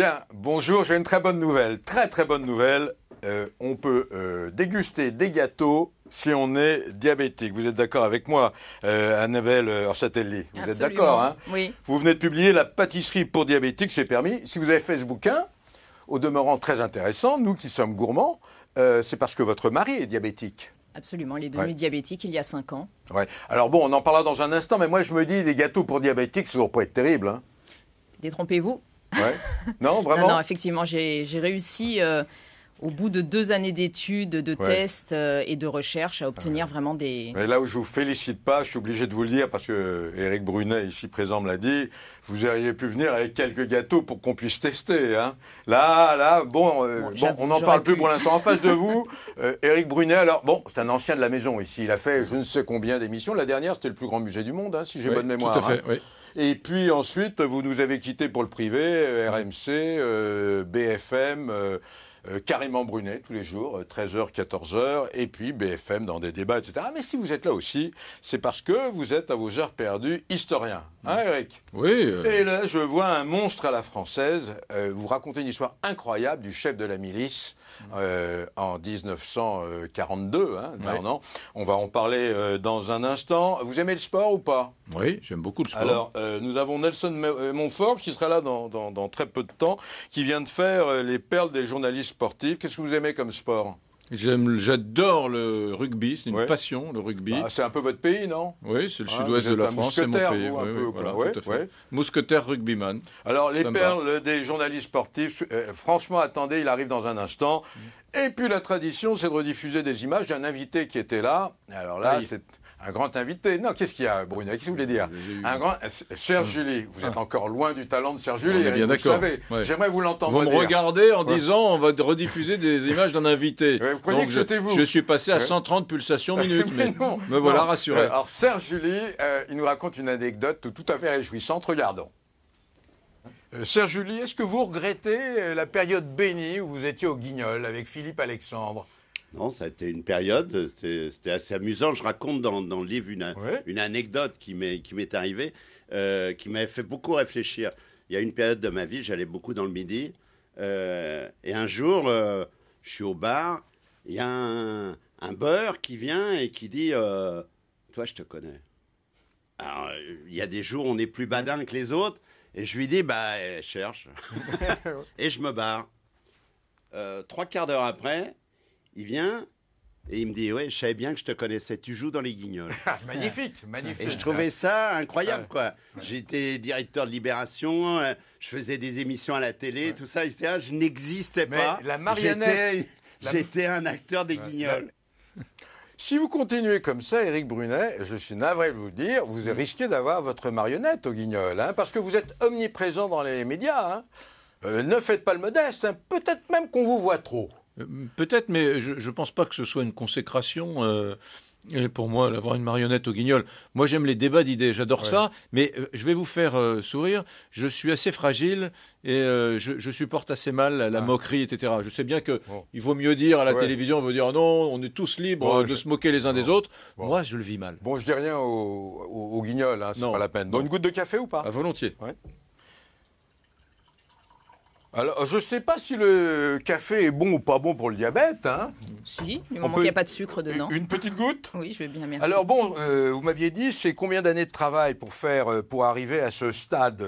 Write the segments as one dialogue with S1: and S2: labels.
S1: Bien, bonjour, j'ai une très bonne nouvelle, très bonne nouvelle. On peut déguster des gâteaux si on est diabétique. Vous êtes d'accord avec moi, Annabelle Orsatelli? Vous êtes d'accord, hein?
S2: Oui.
S1: Vous venez de publier La pâtisserie pour diabétiques, c'est permis. Si vous avez fait ce bouquin, au demeurant très intéressant, nous qui sommes gourmands, c'est parce que votre mari est diabétique.
S2: Absolument, il est devenu diabétique il y a 5 ans.
S1: Ouais. Alors bon, on en parlera dans un instant, mais moi je me dis, des gâteaux pour diabétiques, ça ne doit pas être terrible, hein?
S2: Détrompez-vous.
S1: Ouais. Non, vraiment?
S2: Non, effectivement, j'ai réussi, au bout de 2 années d'études, de tests et de recherches, à obtenir vraiment des...
S1: Mais là où je vous félicite pas, je suis obligé de vous le dire, parce que Éric Brunet, ici présent, me l'a dit, vous auriez pu venir avec quelques gâteaux pour qu'on puisse tester, hein. Là, bon, on n'en parle plus pour l'instant. En face de vous, Éric Brunet, alors, bon, c'est un ancien de la maison ici. Il a fait je ne sais combien d'émissions. La dernière, c'était le plus grand musée du monde, hein, si j'ai bonne mémoire.
S3: Tout à fait, oui.
S1: Et puis ensuite, vous nous avez quittés pour le privé, RMC, BFM, carrément Brunet tous les jours, 13h, 14h, et puis BFM dans des débats, etc. Mais si vous êtes là aussi, c'est parce que vous êtes à vos heures perdues historien. Hein, Eric?
S3: Oui.
S1: Et là, je vois un monstre à la française. Vous racontez une histoire incroyable du chef de la milice en 1942. Hein, non, on va en parler dans un instant. Vous aimez le sport ou pas?
S3: Oui, j'aime beaucoup le sport.
S1: Alors, nous avons Nelson Montfort qui sera là dans très peu de temps, qui vient de faire les perles des journalistes sportifs. Qu'est-ce que vous aimez comme sport?
S3: J'adore le rugby, c'est une passion, le rugby.
S1: Bah, c'est un peu votre pays, non?
S3: Oui, c'est le sud-ouest de la France, c'est mon pays.
S1: Vous, un peu,
S3: voilà,
S1: ouais,
S3: tout à fait. Mousquetaire rugbyman.
S1: Alors, les perles des journalistes sportifs, franchement, attendez, il arrive dans un instant. Et puis, la tradition, c'est de rediffuser des images d'un invité qui était là. Alors là, c'est un grand invité. Non, qu'est-ce qu'il y a, Bruno? Qu'est-ce que vous voulez dire? Un grand... Serge July. Vous êtes encore loin du talent de Serge July,
S3: bien
S1: vous le savez. Ouais. J'aimerais vous l'entendre dire.
S3: Vous me regardez en disant, on va rediffuser des images d'un invité.
S1: Vous croyez que c'était vous?
S3: Je suis passé à 130 pulsations minutes, mais me voilà rassuré.
S1: Alors, Serge July, il nous raconte une anecdote tout à fait réjouissante. Regardons. Serge July, est-ce que vous regrettez la période bénie où vous étiez au Guignol avec Philippe Alexandre?
S4: Non, ça a été une période, c'était assez amusant. Je raconte dans le livre une anecdote qui m'est arrivée, qui m'avait fait beaucoup réfléchir. Il y a une période de ma vie, j'allais beaucoup dans le Midi, et un jour, je suis au bar, il y a un beurre qui vient et qui dit « Toi, je te connais ». Alors, il y a des jours où on est plus badin que les autres, et je lui dis « Bah, cherche ». Et je me barre. 3 quarts d'heure après, il vient et il me dit « Ouais, je savais bien que je te connaissais, tu joues dans les Guignols. »
S1: Magnifique, magnifique.
S4: Et je trouvais ça incroyable, quoi. J'étais directeur de Libération, je faisais des émissions à la télé, tout ça, etc. Je n'existais pas.
S1: La marionnette...
S4: J'étais un acteur des Guignols.
S1: Si vous continuez comme ça, Éric Brunet, je suis navré de vous dire, vous risquez d'avoir votre marionnette au Guignol, hein, parce que vous êtes omniprésent dans les médias. Hein. Ne faites pas le modeste, hein. Peut-être même qu'on vous voit trop.
S3: Peut-être, mais je ne pense pas que ce soit une consécration pour moi d'avoir une marionnette au Guignol. Moi, j'aime les débats d'idées, j'adore ça, mais je vais vous faire sourire. Je suis assez fragile et je supporte assez mal la moquerie, etc. Je sais bien qu'il vaut mieux dire à la télévision, on veut dire non, on est tous libres de se moquer les uns des autres. Moi, je le vis mal.
S1: Bon, je dis rien au Guignol, hein, c'est pas la peine. Bon, une goutte de café ou pas?
S3: Volontiers.
S1: Ouais. Alors, je ne sais pas si le café est bon ou pas bon pour le diabète. Hein.
S2: Si, du moment qu'il n'y a pas de sucre dedans.
S1: Une petite goutte?
S2: Oui, je vais bien, merci.
S1: Alors bon, vous m'aviez dit, c'est combien d'années de travail pour arriver à ce stade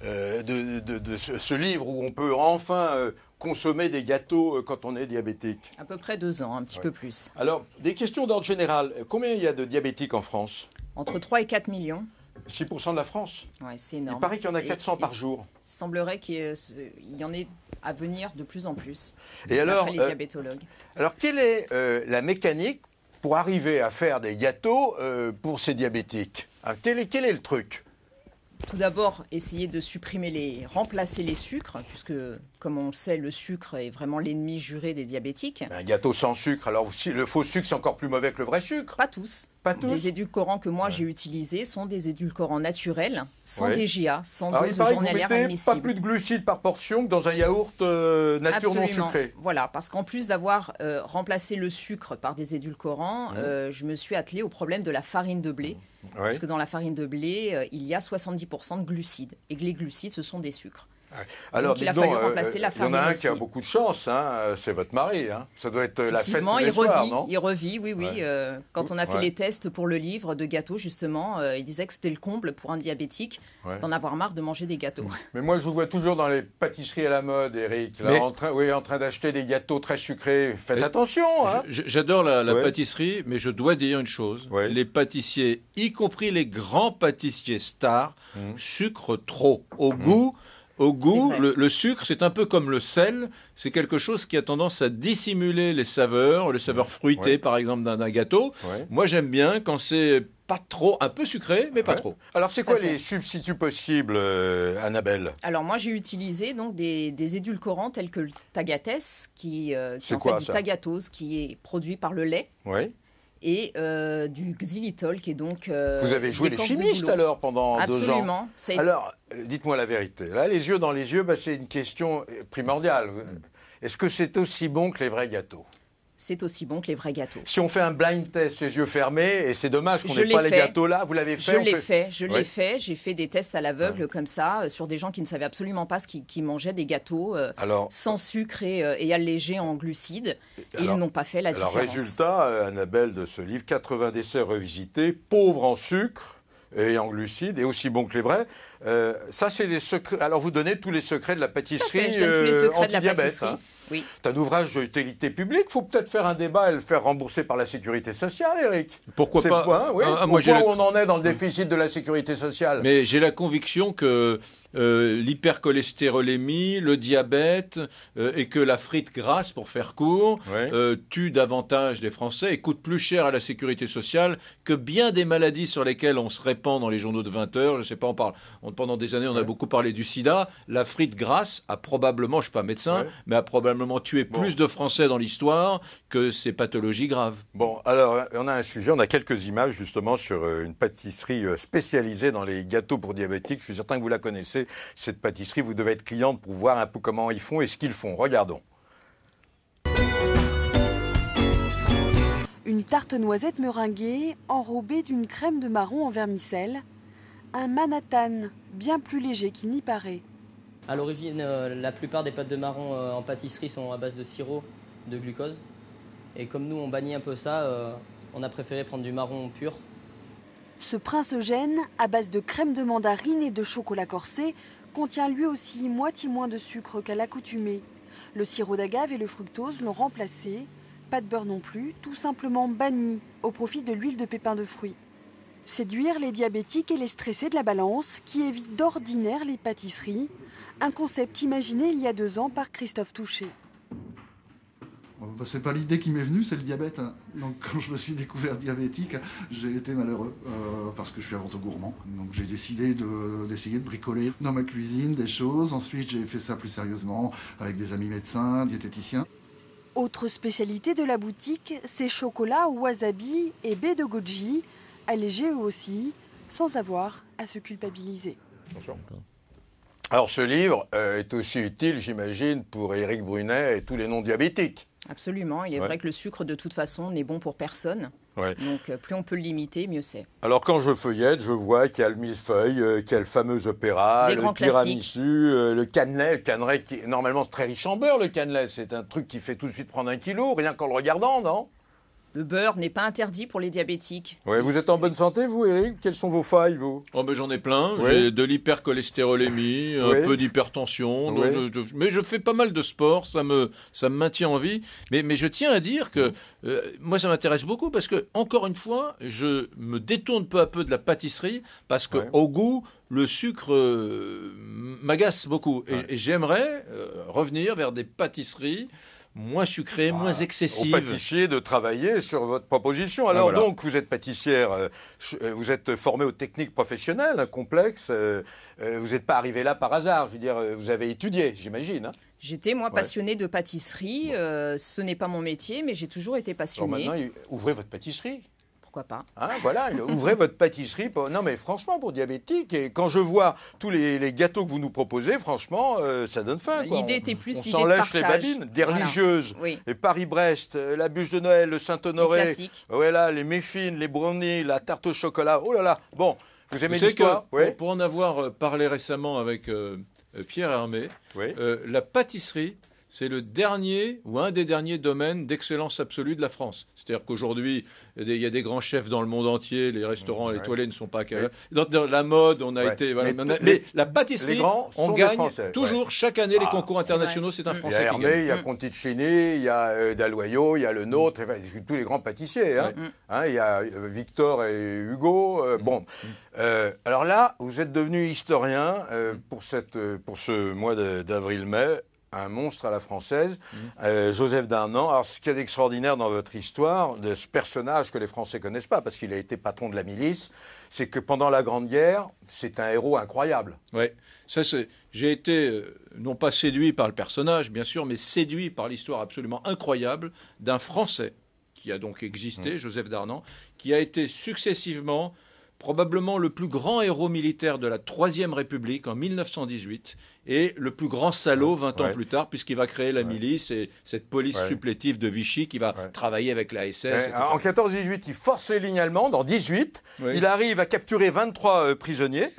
S1: de ce livre où on peut enfin consommer des gâteaux quand on est diabétique?
S2: À peu près 2 ans, un petit peu plus.
S1: Alors, des questions d'ordre général. Combien il y a de diabétiques en France?
S2: Entre 3 et 4 millions.
S1: 6% de la France?
S2: Ouais, c'est énorme.
S1: Il paraît qu'il y en a 400 par jour.
S2: Il semblerait qu'il y en ait à venir de plus en plus.
S1: Et alors,
S2: les diabétologues.
S1: Alors, quelle est la mécanique pour arriver à faire des gâteaux pour ces diabétiques? Quel est le truc?
S2: Tout d'abord, essayer de remplacer les sucres, puisque, comme on le sait, le sucre est vraiment l'ennemi juré des diabétiques.
S1: Un gâteau sans sucre, alors le faux sucre, c'est encore plus mauvais que le vrai sucre?
S2: Pas tous.
S1: Pas tous?
S2: Les édulcorants que moi j'ai utilisés sont des édulcorants naturels, sans DGA, sans dose
S1: journalière
S2: journalière
S1: admissible.
S2: admissible.
S1: Pas plus de glucides par portion que dans un yaourt nature non sucré.
S2: Voilà, parce qu'en plus d'avoir remplacé le sucre par des édulcorants, je me suis attelée au problème de la farine de blé. Parce que dans la farine de blé, il y a 70% de glucides. Et que les glucides, ce sont des sucres.
S1: Alors,
S2: donc il a fallu remplacer la
S1: il y en a
S2: farine
S1: un
S2: aussi.
S1: qui a beaucoup de chance, hein, c'est votre mari. Hein. Ça doit être la fête tous les
S2: il
S1: soirs,
S2: revit,
S1: non?
S2: il revit, oui.
S1: Ouais.
S2: Quand on a fait
S1: Ouais.
S2: les tests pour le livre de gâteaux, justement, il disait que c'était le comble pour un diabétique d'en avoir marre de manger des gâteaux.
S1: Mais moi, je vous vois toujours dans les pâtisseries à la mode, Eric, là,
S3: Mais-
S1: en train d'acheter des gâteaux très sucrés. Faites attention, hein.
S3: J'adore la
S1: Ouais.
S3: pâtisserie, mais je dois dire une chose.
S1: Ouais.
S3: Les pâtissiers, y compris les grands pâtissiers stars, sucrent trop. Au goût,
S2: C'est vrai.
S3: le sucre, c'est un peu comme le sel. C'est quelque chose qui a tendance à dissimuler les saveurs fruitées,
S1: Ouais.
S3: par exemple, d'un gâteau.
S1: Ouais.
S3: Moi, j'aime bien quand c'est pas trop, un peu sucré, mais pas
S1: Ouais.
S3: trop.
S1: Alors, c'est
S2: Tout à
S1: quoi
S2: fait.
S1: les substituts possibles, Annabelle?
S2: Alors moi j'ai utilisé donc des édulcorants tels que le tagatès qui
S1: C'est
S2: en
S1: quoi,
S2: fait du
S1: ça
S2: tagatose qui est produit par le lait
S1: Oui.
S2: et du xylitol qui est donc
S1: Vous avez joué les
S2: l'écorce de
S1: chimistes
S2: bouleau.
S1: alors pendant 2 ans?
S2: Absolument. Ça a été-
S1: Alors, dites-moi la vérité. Là, les yeux dans les yeux, c'est une question primordiale. Est-ce que c'est aussi bon que les vrais gâteaux?
S2: c'est aussi bon que les vrais gâteaux.
S1: Si on fait un blind test, les yeux fermés, et c'est dommage qu'on
S2: Je
S1: n'ait
S2: l'ai
S1: pas les
S2: fait.
S1: gâteaux là, vous l'avez fait?
S2: Je
S1: on
S2: l'ai
S1: fait-
S2: fait,
S1: Ouais.
S2: j'ai fait des tests à l'aveugle comme ça sur des gens qui ne savaient absolument pas qui mangeaient des gâteaux
S1: Alors,
S2: sans sucre et allégés en glucides et
S1: alors-
S2: ils n'ont pas fait la
S1: alors
S2: différence.
S1: résultat, Annabelle, de ce livre, 80 desserts revisités, pauvres en sucre et en glucides, et aussi bons que les vrais. Ça, c'est les secrets. Alors, vous donnez tous les secrets de la
S2: Tout à
S1: pâtisserie
S2: fait, je donne tous les secrets de la
S1: anti-diabète.
S2: pâtisserie.
S1: Hein.
S2: Oui.
S1: C'est un ouvrage d'utilité publique. Il faut peut-être faire un débat et le faire rembourser par la sécurité sociale, Eric.
S3: Pourquoi
S1: C'est
S3: pas
S1: point, oui.
S3: Ah,
S1: Au
S3: moi, j'ai
S1: point
S3: la-
S1: où on en est dans le déficit de la sécurité sociale.
S3: Mais j'ai la conviction que l'hypercholestérolémie, le diabète et que la frite grasse, pour faire court,
S1: Ouais.
S3: tue davantage les Français et coûte plus cher à la sécurité sociale que bien des maladies sur lesquelles on se répand dans les journaux de 20 heures. Je sais pas, pendant des années, on a beaucoup parlé du sida. La frite grasse a probablement, je suis pas médecin,
S1: Ouais.
S3: mais a probablement tué
S1: Bon.
S3: plus de Français dans l'histoire que ces pathologies graves.
S1: Bon, alors, on a un sujet, on a quelques images justement sur une pâtisserie spécialisée dans les gâteaux pour diabétiques. Je suis certain que vous la connaissez, cette pâtisserie. Vous devez être cliente pour voir un peu comment ils font et ce qu'ils font. Regardons.
S5: Une tarte noisette meringuée enrobée d'une crème de marron en vermicelle. Un Manhattan bien plus léger qu'il n'y paraît.
S6: À l'origine, la plupart des pâtes de marron en pâtisserie sont à base de sirop de glucose. Et comme nous, on bannit un peu ça, on a préféré prendre du marron pur.
S5: Ce Prince Eugène, à base de crème de mandarine et de chocolat corsé, contient lui aussi moitié moins de sucre qu'à l'accoutumée. Le sirop d'agave et le fructose l'ont remplacé. Pas de beurre non plus, tout simplement banni au profit de l'huile de pépins de fruits. Séduire les diabétiques et les stressés de la balance qui évitent d'ordinaire les pâtisseries. Un concept imaginé il y a 2 ans par Christophe Touché.
S7: C'est pas l'idée qui m'est venue, c'est le diabète. Donc quand je me suis découvert diabétique, j'ai été malheureux parce que je suis avant tout gourmand. Donc j'ai décidé d'essayer de bricoler dans ma cuisine des choses. Ensuite j'ai fait ça plus sérieusement avec des amis médecins, diététiciens.
S5: Autre spécialité de la boutique, ces chocolats au wasabi et baies de goji, allégés eux aussi, sans avoir à se culpabiliser.
S1: Attention. Alors, ce livre est aussi utile, j'imagine, pour Éric Brunet et tous les non-diabétiques.
S2: Absolument. Il est
S1: Ouais.
S2: vrai que le sucre, de toute façon, n'est bon pour personne.
S1: Ouais.
S2: Donc, plus on peut le limiter, mieux c'est.
S1: Alors, quand je feuillette, je vois qu'il y a le millefeuille, qu'il y a le fameux opéra,
S2: Des
S1: le
S2: grands
S1: tiramisu, le cannelé. Le cannelé qui est normalement très riche en beurre, le cannelé. C'est un truc qui fait tout de suite prendre 1 kilo, rien qu'en le regardant, non?
S2: Le beurre n'est pas interdit pour les diabétiques.
S1: Ouais, vous êtes en bonne santé, vous, Éric? Quelles sont vos failles, vous?
S3: Oh, mais j'en ai plein.
S1: Oui.
S3: J'ai de l'hypercholestérolémie,
S1: Oui.
S3: un peu d'hypertension. donc
S1: Oui.
S3: mais je fais pas mal de sport, ça me maintient en vie. Mais je tiens à dire que moi, ça m'intéresse beaucoup parce que, encore une fois, je me détourne peu à peu de la pâtisserie parce que,
S1: Ouais.
S3: au goût, le sucre m'agace beaucoup. Et j'aimerais revenir vers des pâtisseries moins sucrées, moins
S1: Aux
S3: excessives.
S1: pâtissiers de travailler sur votre proposition. Alors
S3: voilà.
S1: donc, vous êtes pâtissière, vous êtes formée aux techniques professionnelles, complexes. Vous n'êtes pas arrivé là par hasard. Je veux dire, vous avez étudié, j'imagine. Hein.
S2: J'étais, moi,
S1: Ouais.
S2: passionnée de pâtisserie. Ce n'est pas mon métier, mais j'ai toujours été
S1: Alors
S2: passionnée.
S1: maintenant, ouvrez votre pâtisserie.
S2: Pourquoi pas?
S1: Hein, voilà, ouvrez votre pâtisserie. Non, mais franchement, pour diabétiques. Et quand je vois tous les gâteaux que vous nous proposez, franchement, ça donne faim. quoi.
S2: L'idée était plus
S1: on
S2: l'idée
S1: s'en
S2: de
S1: lèche les
S2: partage.
S1: babines. Des
S2: Voilà.
S1: religieuses,
S2: Oui.
S1: les Paris-Brest, la bûche de Noël, le Saint-Honoré.
S2: classique.
S1: Voilà, les muffins, les brownies, la tarte au chocolat. Oh là là. Bon, vous aimez
S3: Vous savez
S1: l'histoire?
S3: que
S1: Oui.
S3: pour en avoir parlé récemment avec Pierre Hermé,
S1: Oui.
S3: la pâtisserie, c'est le dernier ou un des derniers domaines d'excellence absolue de la France. C'est-à-dire qu'aujourd'hui, il y a des grands chefs dans le monde entier, les restaurants étoilés ne sont pas qu'à... Dans la mode, on a été... Voilà, mais la pâtisserie, on gagne toujours, chaque année, les concours internationaux, c'est un Français qui gagne.
S1: Il y a Hermé, il y a Conticini, il y a Dalloyau, il y a le nôtre, enfin, tous les grands pâtissiers. Il y a Victor et Hugo. Alors là, vous êtes devenu historien pour ce mois d'avril-mai. Un monstre à la française, Joseph Darnan. Alors, ce qu'il y a d'extraordinaire dans votre histoire, de ce personnage que les Français connaissent pas, parce qu'il a été patron de la milice, c'est que pendant la Grande Guerre, c'est un héros incroyable.
S3: Oui, j'ai été, non pas séduit par le personnage, bien sûr, mais séduit par l'histoire absolument incroyable d'un Français qui a donc existé, Joseph Darnan, qui a été successivement probablement le plus grand héros militaire de la Troisième République en 1918 et le plus grand salaud 20 ans plus tard, puisqu'il va créer la milice et cette police supplétive de Vichy qui va travailler avec la SS.
S1: En 14-18, il force les lignes allemandes. En 18, il arrive à capturer 23 prisonniers.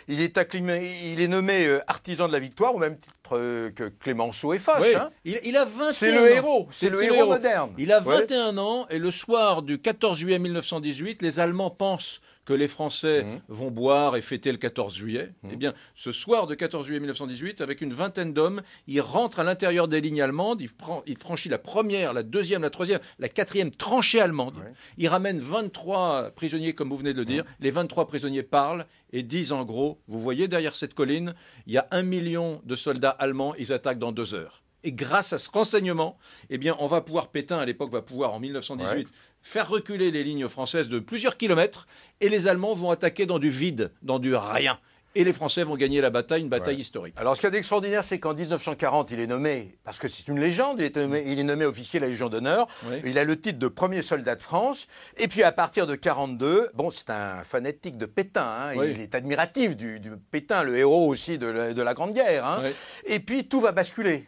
S1: Il est nommé artisan de la victoire, au même titre que Clémenceau et Foch.
S3: Il a 21 ans.
S1: C'est le héros. C'est le héros moderne.
S3: Il a 21 ans et le soir du 14 juillet 1918, les Allemands pensent que les Français vont boire et fêter le 14 juillet. Eh bien, ce soir de 14 juillet 1918, avec une vingtaine d'hommes, il rentre à l'intérieur des lignes allemandes, il franchit la première, la deuxième, la troisième, la quatrième tranchée allemande. Il ramène 23 prisonniers, comme vous venez de le dire. Les 23 prisonniers parlent et disent en gros, vous voyez derrière cette colline, il y a 1 million de soldats allemands, ils attaquent dans 2 heures. Et grâce à ce renseignement, eh bien, Pétain, à l'époque, va pouvoir, en 1918, faire reculer les lignes françaises de plusieurs kilomètres, et les Allemands vont attaquer dans du vide, dans du rien. Et les Français vont gagner la bataille, une bataille historique.
S1: Alors, ce qu'il y a d'extraordinaire, c'est qu'en 1940, il est nommé, parce que c'est une légende, il est nommé officier de la Légion d'honneur. Il a le titre de premier soldat de France. Et puis, à partir de 42, c'est un fanatique de Pétain. Il est admiratif du Pétain, le héros aussi de la Grande Guerre. Et puis, tout va basculer.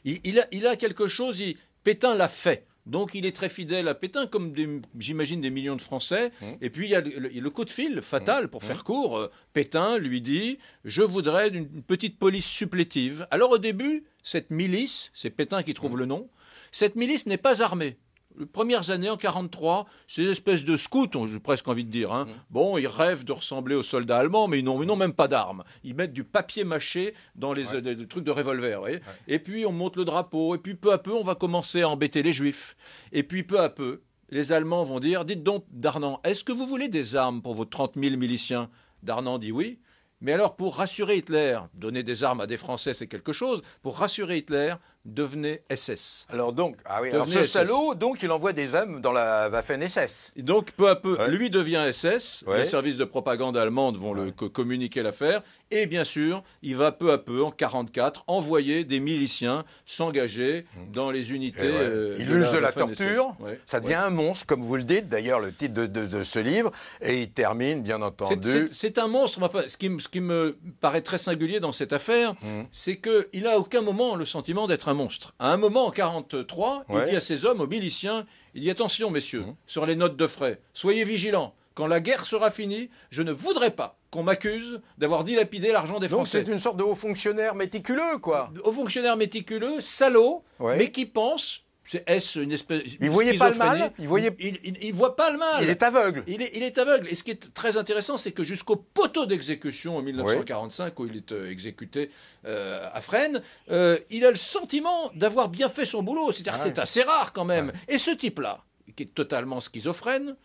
S3: Il a quelque chose, Pétain l'a fait. Donc il est très fidèle à Pétain, comme j'imagine des millions de Français. Et puis il y a le coup de fil fatal, pour faire court. Pétain lui dit « Je voudrais une petite police supplétive ». Alors au début, cette milice, c'est Pétain qui trouve le nom, cette milice n'est pas armée. Les premières années, en 43, c'est des espèces de scouts, j'ai presque envie de dire. Bon, ils rêvent de ressembler aux soldats allemands, mais ils n'ont même pas d'armes. Ils mettent du papier mâché dans les trucs de revolver. Et puis, on monte le drapeau. Et puis, peu à peu, on va commencer à embêter les Juifs. Et puis, peu à peu, les Allemands vont dire « Dites donc, Darnan, est-ce que vous voulez des armes pour vos 30 000 miliciens ?» Darnan dit oui. Mais alors, pour rassurer Hitler, donner des armes à des Français, c'est quelque chose. Pour rassurer Hitler, devenez SS.
S1: Alors donc, ce salaud, donc il envoie des hommes dans la Waffen-SS.
S3: Et donc, peu à peu, lui devient SS. Les services de propagande allemandes vont le communiquer l'affaire. Et bien sûr, il va peu à peu, en 1944, envoyer des miliciens s'engager dans les unités.
S1: Il use de la torture. Ça devient un monstre, comme vous le dites. D'ailleurs, le titre de ce livre. Et il termine, bien entendu.
S3: C'est un monstre. Enfin, ce qui me paraît très singulier dans cette affaire, c'est qu'il n'a à aucun moment le sentiment d'être un monstre. À un moment, en 1943, il dit à ses hommes, aux miliciens, il dit « Attention, messieurs, sur les notes de frais, soyez vigilants. Quand la guerre sera finie, je ne voudrais pas qu'on m'accuse d'avoir dilapidé l'argent des Français. »
S1: Donc c'est une sorte de haut fonctionnaire méticuleux, quoi.
S3: Haut fonctionnaire méticuleux, salaud, mais qui pense... Est-ce une espèce
S1: il voyait pas le mal. Il
S3: voit pas le mal.
S1: Il est aveugle.
S3: Il est aveugle. Et ce qui est très intéressant, c'est que jusqu'au poteau d'exécution en 1945, où il est exécuté à Fresnes, il a le sentiment d'avoir bien fait son boulot. C'est-à-dire c'est assez rare quand même. Et ce type-là, qui est totalement schizophrène,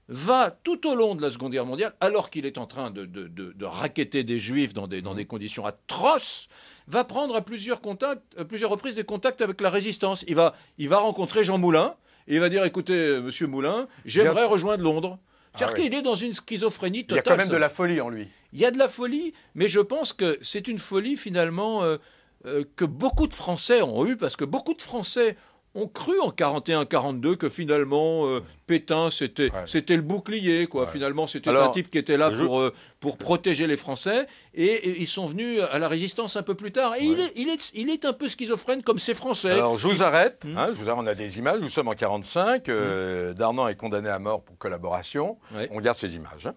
S3: va tout au long de la Seconde Guerre mondiale, alors qu'il est en train de racketter des Juifs dans des conditions atroces, va prendre à plusieurs reprises des contacts avec la résistance. Il va rencontrer Jean Moulin, et il va dire « Écoutez, monsieur Moulin, j'aimerais rejoindre Londres ». C'est-à-dire qu'il est dans une schizophrénie totale.
S1: Il y a quand même de la folie en lui.
S3: Il y a de la folie, mais je pense que c'est une folie finalement que beaucoup de Français ont eue, parce que beaucoup de Français ont cru en 41-42 que finalement Pétain c'était le bouclier, quoi. Finalement c'était un type qui était là pour protéger les Français, et ils sont venus à la résistance un peu plus tard. Et il est un peu schizophrène comme ces Français.
S1: Alors je vous arrête. On a des images. Nous sommes en 45. Darnan est condamné à mort pour collaboration. On regarde ces images.